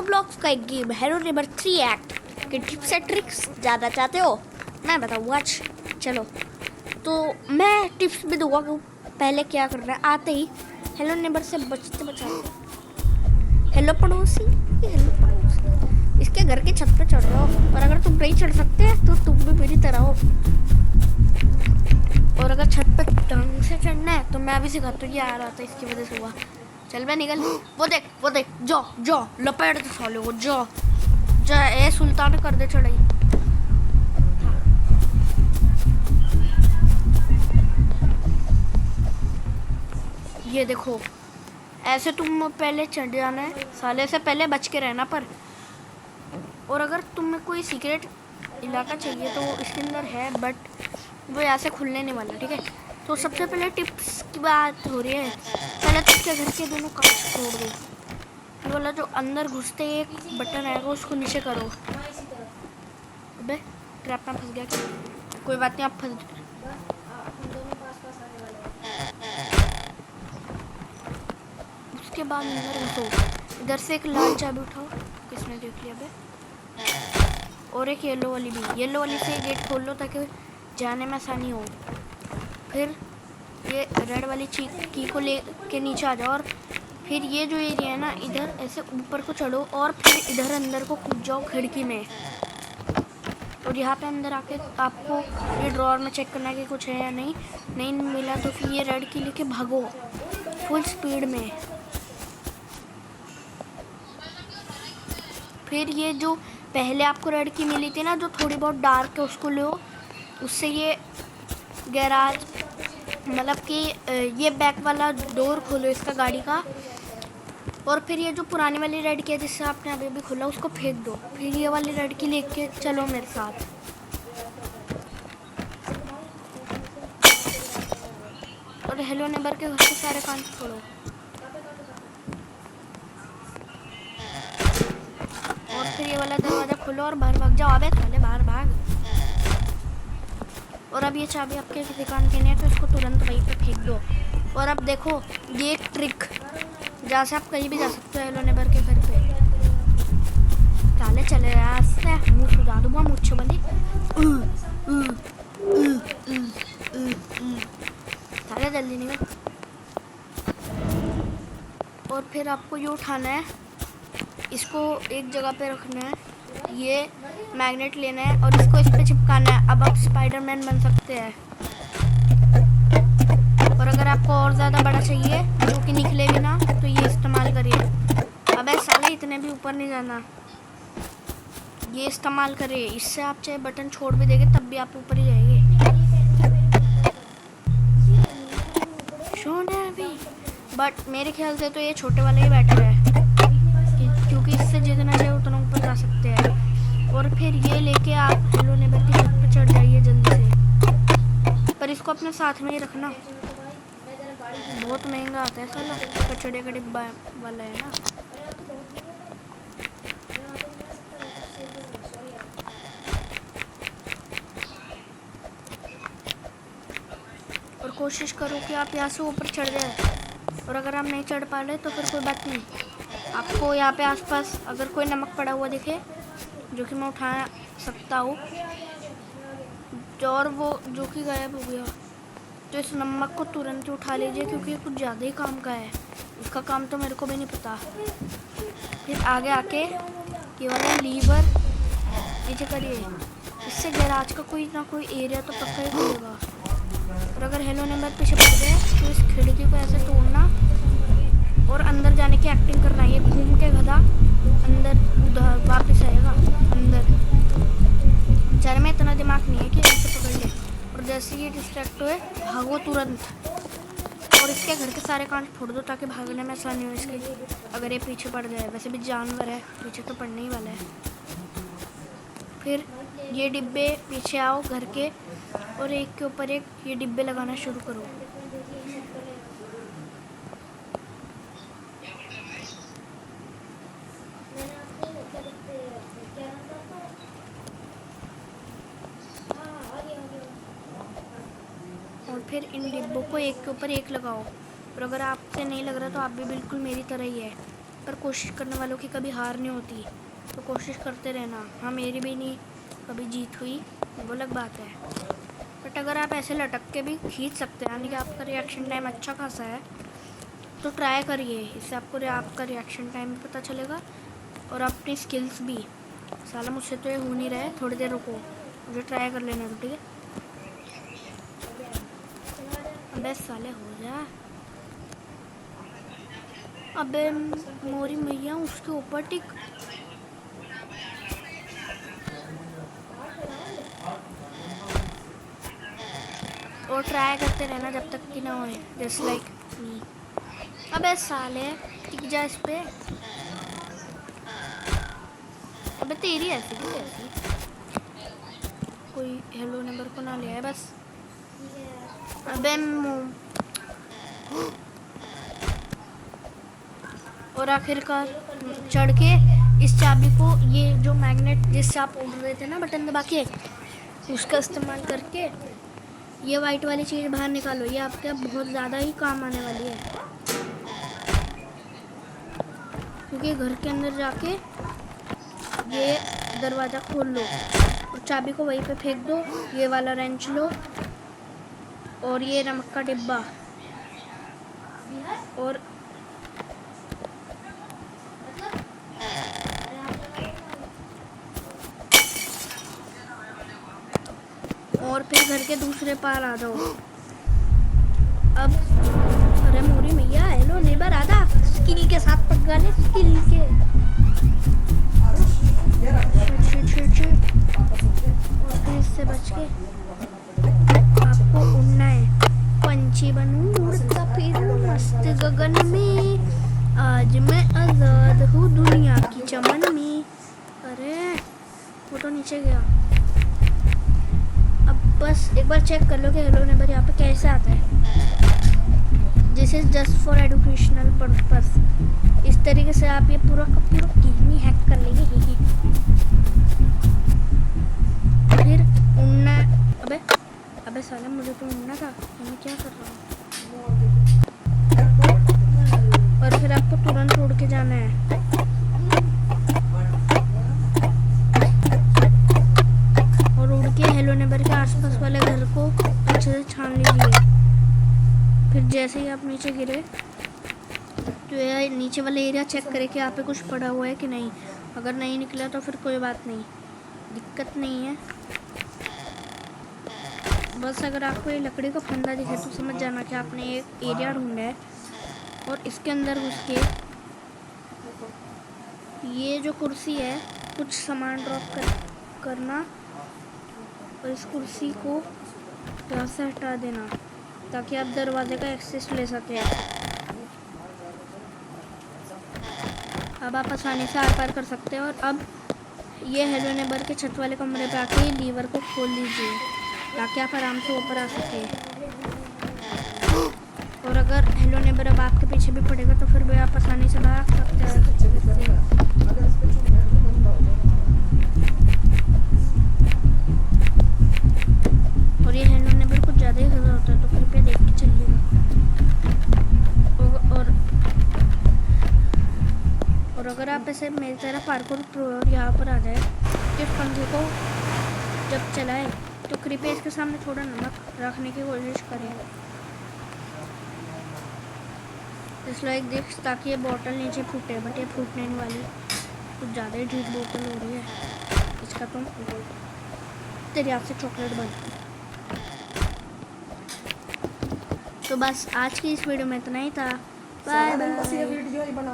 Blocks का एक game hello neighbour 3 act के टिप्स एंड ट्रिक्स ज़्यादा चाहते हो मैं बताऊँगा आज। चलो तो मैं टिप्स भी दूंगा कि पहले क्या करना है। आते ही हेलो नेबर से बचते बचाते हेलो पड़ोसी, हेलो पड़ोसी, इसके घर की छत पे चढ़ जाओ। और अगर तुम नहीं चढ़ सकते तो तुम भी मेरी तरह हो। और अगर छत पे ढंग से चढ़ना है तो मैं अभी सिखाता हूँ। ये आ रहा था इसकी वजह से हुआ। चल मैं निकल। वो देख जो जो लपेट दे साले को जो जो ए सुल्तान कर दे चढ़ाई। ये देखो ऐसे तुम पहले चढ़ जाना है, साले से पहले बच के रहना पर। और अगर तुम्हें कोई सीक्रेट इलाका चाहिए तो इसके अंदर है, बट वो यहाँ से खुलने नहीं वाला, ठीक है। तो सबसे पहले टिप्स की बात हो रही है। पहले तो उसके घर के दोनों कांच तोड़ दो। ये वाला जो अंदर घुसते एक बटन आएगा उसको नीचे करो। अबे ट्रैप में फंस गया क्या? कोई बात नहीं, आप फंस। उसके बाद अंदर घुसो। इधर से एक लाल चाबी उठाओ, किसने देख लिया बे। और एक येलो वाली भी, येलो वाली से गेट खोल लो ताकि जाने में आसानी हो। फिर ये रेड वाली की को ले के नीचे आ जाओ। और फिर ये जो एरिया है ना, इधर ऐसे ऊपर को चढ़ो और फिर इधर अंदर को कूद जाओ खिड़की में। और यहाँ पे अंदर आके आपको ये ड्रॉअर में चेक करना है कि कुछ है या नहीं। नहीं मिला तो फिर ये रेड की लेके भागो फुल स्पीड में। फिर ये जो पहले आपको रेड की मिली थी ना, जो थोड़ी बहुत डार्क है, उसको लो। उससे ये गैराज मतलब कि ये बैक वाला डोर खोलो इसका गाड़ी का। और फिर ये जो पुरानी वाली रेड की है जिससे आपने अभी भी खोला उसको फेंक दो। फिर ये वाली रेड की लेके चलो मेरे साथ। और हेलो नेबर के घर के सारे कांच खोलो। और फिर ये वाला दरवाज़ा खोलो और बाहर भाग जाओ। अबे साले बाहर भाग। और अब ये चाबी आपके दुकान की नहीं है तो इसको तुरंत वहीं पे फेंक दो। और अब देखो ये एक ट्रिक, जहाँ से आप कहीं भी जा सकते हो हेलो नेबर के घर पे। साले चले से मुँह सुझा दूँगा मुझे वाली। साले जल्दी निकल। और फिर आपको ये उठाना है, इसको एक जगह पे रखना है। ये मैग्नेट लेना है और इसको इस पे चिपकाना है। अब आप स्पाइडरमैन बन सकते हैं। और अगर आपको और ज़्यादा बड़ा चाहिए जो कि निकले भी ना, तो ये इस्तेमाल करिए। अबे साले इतने भी ऊपर नहीं जाना, ये इस्तेमाल करिए। इससे आप चाहे बटन छोड़ भी देंगे तब भी आप ऊपर ही जाएंगे। बट मेरे ख्याल से तो ये छोटे वाला ही बेटर है, क्योंकि इससे जितना चाहे उतना ऊपर जा सकते हैं। और फिर ये लेके आप हेलो नेबर की छत पर चढ़ जाइए जल्दी से। पर इसको अपने साथ में ही रखना, बहुत महंगा आता है साला, कचड़े का डिब्बा वाला है ना। और कोशिश करो कि आप यहाँ से ऊपर चढ़ जाए। और अगर आप नहीं चढ़ पा रहे तो फिर कोई बात नहीं, आपको यहाँ पे आसपास अगर कोई नमक पड़ा हुआ दिखे जो कि मैं उठा सकता हूँ, और वो जो कि गायब हो गया, तो इस नमक को तुरंत ही उठा लीजिए क्योंकि ये कुछ ज़्यादा ही काम का है। इसका काम तो मेरे को भी नहीं पता। फिर आगे आके ये वाला लीवर नीचे करिए, इससे गैराज का कोई ना कोई एरिया तो पक्का ही खुलेगा। और अगर हेलो नेबर पीछे पड़ गए तो इस खिड़की को ऐसे तोड़ना और अंदर जाने की एक्टिंग करना। ये घूम के गधा अंदर वापस आएगा अंदर। बेचारे में इतना दिमाग नहीं है कि ऐसे पकड़ ले। और जैसे ये डिस्ट्रैक्ट हुए भागो तुरंत। और इसके घर के सारे कांच फोड़ दो ताकि भागने में आसानी हो इसके, अगर ये पीछे पड़ जाए। वैसे भी जानवर है, पीछे तो पड़ने ही वाला है। फिर ये डिब्बे पीछे आओ घर के, और एक के ऊपर एक ये डिब्बे लगाना शुरू करो। और फिर इन डिब्बों को एक के ऊपर एक लगाओ। और अगर आपसे नहीं लग रहा तो आप भी बिल्कुल मेरी तरह ही है, पर कोशिश करने वालों की कभी हार नहीं होती, तो कोशिश करते रहना। हाँ, मेरी भी नहीं कभी जीत हुई, वो अलग बात है, बट अगर आप ऐसे लटक के भी खींच सकते हैं, यानी कि आपका रिएक्शन टाइम अच्छा खासा है, तो ट्राई करिए। इससे आपको आपका रिएक्शन टाइम भी पता चलेगा और अपनी स्किल्स भी। साला मुझसे तो ये हो नहीं रहा है, थोड़ी देर रुको, मुझे ट्राई कर लेने दो, ठीक है। अबे साले हो जा, अबे मोरी मैया उसके ऊपर टिक। और ट्राई करते रहना जब तक कि ना होए, जस्ट लाइक मी। अबे साले टिक जा इस पे। अबे तेरी ऐसी क्यों ऐसी, कोई हेलो नंबर को ना ले आए बस। अबे और आखिरकार चढ़ के इस चाबी को, ये जो मैग्नेट जिससे आप उड़ रहे थे ना बटन दबा के, उसका इस्तेमाल करके ये वाइट वाली चीज़ बाहर निकालो। ये आपके बहुत ज़्यादा ही काम आने वाली है, क्योंकि घर के अंदर जाके ये दरवाज़ा खोल लो और चाबी को वहीं पे फेंक दो। ये वाला रेंच लो और ये नमक का डिब्बा और फिर घर के दूसरे पार आ जाओ। अब अरे मोरी मैया, हेलो नेबर, आधा स्किल के साथ पक गाने, स्किल के इससे बच के आपको उड़ना है। पंछी बनूं उड़ता फिरूं मस्त गगन में, आज मैं आजाद हूँ दुनिया की चमन में। अरे वो तो नीचे गया। अब बस एक बार चेक कर लो कि हेलो नेबर यहाँ पे कैसे आता है। This is just for educational purpose. इस तरीके से आप ये पूरा का पूरा गेम ही हैक कर लेंगे। फिर उड़ना, अबे साला मुझे तो उड़ना था, मैं क्या कर रहा हूँ। और फिर आपको तुरंत उड़ के जाना है। और उड़ के हेलो नेबर के आसपास वाले घर को अच्छे से छान लीजिए। फिर जैसे ही आप नीचे गिरे तो ये नीचे वाले एरिया चेक करें कि यहाँ पे कुछ पड़ा हुआ है कि नहीं। अगर नहीं निकला तो फिर कोई बात नहीं, दिक्कत नहीं है। बस अगर आपको ये लकड़ी का फंदा दिखे तो समझ जाना कि आपने एक एरिया ढूंढा है और इसके अंदर घुस के ये जो कुर्सी है कुछ सामान ड्रॉप करना और इस कुर्सी को यहाँ से हटा देना ताकि आप दरवाजे का एक्सेस ले सकें। अब आप आसानी से आर पार कर सकते हैं। और अब ये हेलो नेबर के छत वाले कमरे पे आके लीवर को खोल लीजिए ताकि आप आराम से ऊपर आ सके। और अगर हेलो नेबर अब आपके पीछे भी पड़ेगा तो फिर भी आप आसानी से भाग सकते हैं। और ये हेलो नेबर कुछ ज़्यादा ही खतरा होता है, तो कृपया देख के चलिएगा। और अगर आप ऐसे मेरी तरह पार्कोर प्रो और यहाँ पर आ जाए, इस पंखे को जब चलाए तो कृपया इसके सामने थोड़ा नमक रखने की कोशिश करें, इस लाइक दिस, ताकि ये बोतल नीचे फूटे। बट ये फूटने नहीं वाली, कुछ ज़्यादा ही ढीठ बोतल हो रही है इसका। तुम तेरे हाथ से चॉकलेट बन। तो बस आज की इस वीडियो में इतना ही था। Bye bye.